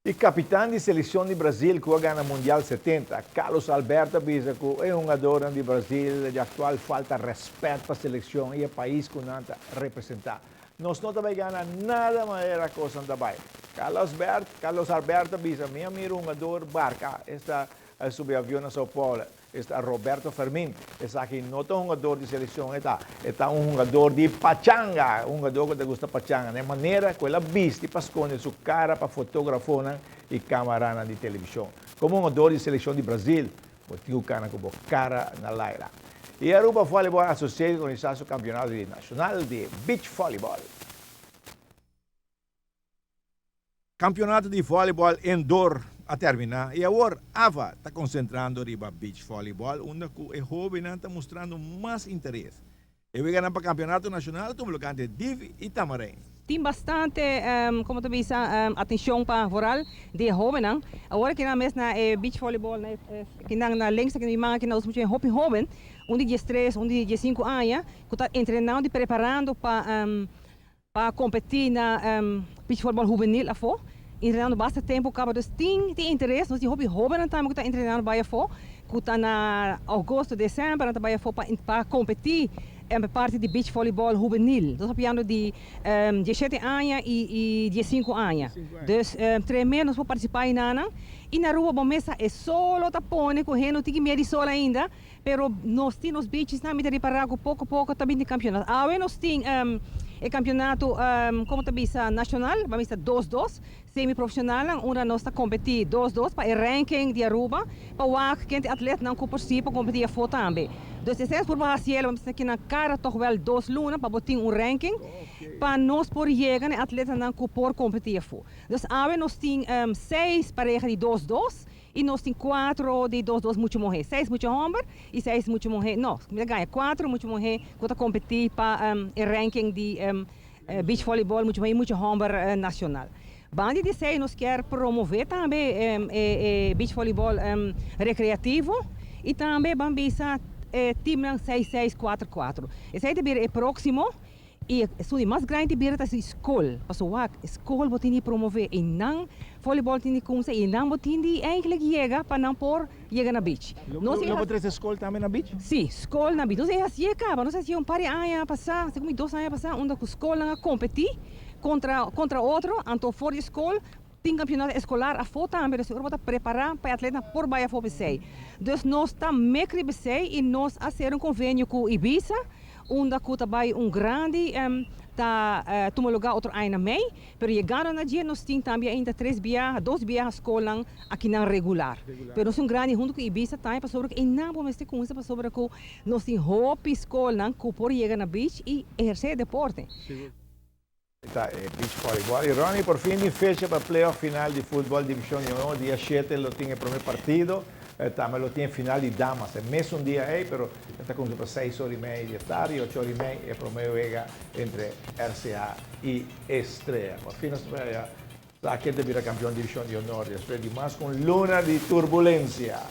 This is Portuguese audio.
O capitão de seleção de Brasil que ganha Mundial 70, Carlos Alberto diz que é um jogador de Brasil de atual falta respeito para a seleção e o país que não representar. Nós não também ganha nada maneira coisa também. Carlos Alberto diz, minha amigo um jogador barca, está sobre avião a São Paulo, está Roberto Fermin, está aqui não é um jogador de seleção, está um jogador de pachanga, um jogador que gosta de pachanga, de maneira que ela viste para esconder sua cara para fotografar e câmera de televisão. Como um jogador de seleção de Brasil, o cara com a cara na laira. E a Aruba Volleyball Association organiza o campeonato nacional de beach volleyball. Campeonato de voleibol indoor a terminar. E agora, Ava está concentrando riba beach volleyball, onde o jovem está mostrando mais interesse. E vai ganhar para o campeonato nacional, estamos colocando Div e Tamarém. Tem bastante, como tu disse, atenção para rural de jovens. Agora que na mesma beach volleyball, que na lengsta que na imagem que nós muito jovem, onde de 3, onde de 5 anos, que está treinando e preparando para competir na beach volleyball juvenil afo. Treinando bastante tempo, acaba dus tem interesse, nós temos jovens também que está treinando para afo, que está na agosto, dezembro, está para afo para competir em parte de beach volleyball juvenil. Nós estamos de 17 anos e 15 anos. Dus 3 meses nós vamos participar nana. E na rua bomesa é solo tapone, correndo, tem que medir sol ainda, pero nós temos beaches na mitad de Paraguay, pouco a pouco também de campeonato. Agora nós temos o campeonato, como também nacional, vamos estar 2-2, semi-profissional, onde nós estamos competir 2-2 para o ranking de Aruba, para o que atleta não competir para competir a foto também. Dus essas por baixo vamos ter que na cara toch wel 2 lunas para botar ranking, para nós por chegar a atleta não por competir a foto. Dus agora nós temos 6 parejas de 2-2 e nós temos 4 de 2-2 muito morrer. 6 muito homem e 6 muito morrer. Não, ganha 4 muito morrer que está competir para o ranking de beach volleyball muito morrer muito homem nacional. Bande de 6 nós quer promover também beach volleyball recreativo e também vamos time 6-6-4-4. Esse aí é próximo. E o mais grande é a escola. A escola pode promover e não voleibol tem como e não pode eigenlijk chegar para não por chegar na beach. Não pode ter escola também na beach? Sim, escola na beach. Não sei se acaba, não sei se par de anos passar, se 2 anos passar, onde a escola competir contra outro, então fora de escola. Tem campeonato escolar a foto também, se você preparar para atleta por baia for BC. Então nós estamos mecri BC e nós fazemos convênio com Ibiza, onde também grande toma lugar outro ano meio, pero chegando na dia nós temos também ainda 2 viagens escola aqui na regular. Pero nós grande junto com Ibiza também para sobre que não vamos ter com isso para sobre que nós temos hope escola que por chegar na beach e exercer deporte. Beach volleyball. E Ronnie, por fin fecha para playoff final de fútbol División 1, día 7 lo tiene el primer partido, también lo tiene final de damas, el mes un día ahí, pero está con 6 horas y media de tarde y 8 horas y media, el promedio vega entre RCA y Estrella. Por fin la gente mira campeón División de Honor, después de más con luna de turbulencia.